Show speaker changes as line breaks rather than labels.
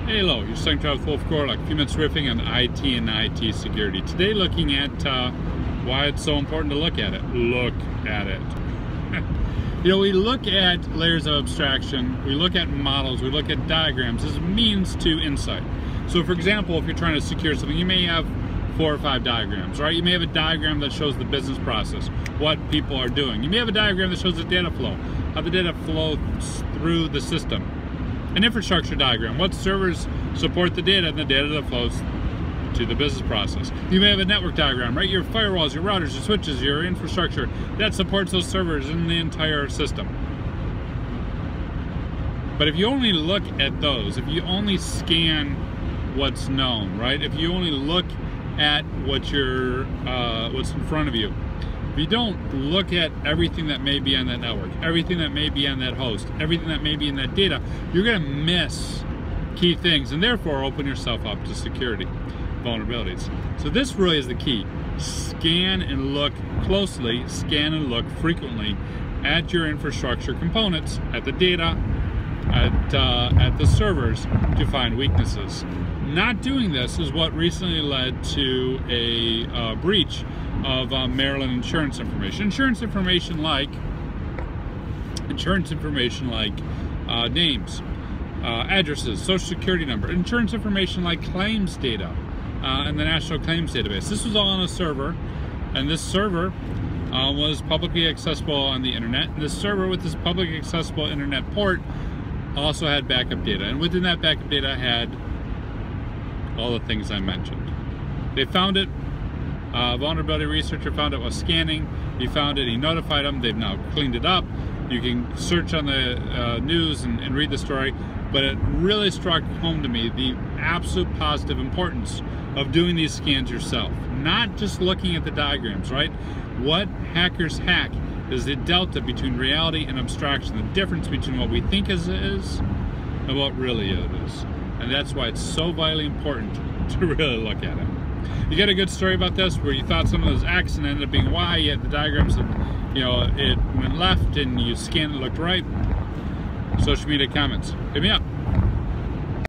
Hello, you're starting to with Wolf Gorelick, a few minutes riffing on IT and IT security. Today looking at why it's so important to look at it. Look at it. You know, we look at layers of abstraction, we look at models, we look at diagrams as a means to insight. So for example, if you're trying to secure something, you may have 4 or 5 diagrams, right? You may have a diagram that shows the business process, what people are doing. You may have a diagram that shows the data flow, how the data flows through the system. An infrastructure diagram, what servers support the data and the data that flows to the business process. You may have a network diagram, right? Your firewalls, your routers, your switches, your infrastructure that supports those servers in the entire system. But if you only look at those, if you only scan what's known, right? If you only look at what's in front of you, if you don't look at everything that may be on that network, everything that may be on that host, everything that may be in that data, you're going to miss key things and therefore open yourself up to security vulnerabilities. So this really is the key. Scan and look closely, scan and look frequently at your infrastructure components, at the data, at the servers to find weaknesses. Not doing this is what recently led to a breach of Maryland insurance information. Insurance information like names, addresses, social security number, insurance information like claims data and the National Claims Database. This was all on a server, and this server was publicly accessible on the internet. And this server with this publicly accessible internet port also had backup data, and within that backup data had all the things I mentioned. They found it. Vulnerability researcher found it while scanning. He found it, he notified them. They've now cleaned it up. You can search on the news and read the story, but it really struck home to me the absolute positive importance of doing these scans yourself, not just looking at the diagrams, right? What hackers hack is the delta between reality and abstraction, the difference between what we think is and what really it is. And that's why it's so vitally important to really look at it. You got a good story about this where you thought some of those X and ended up being Y, yet the diagrams that, you know, it went left and you scanned it, looked right? Social media comments, hit me up.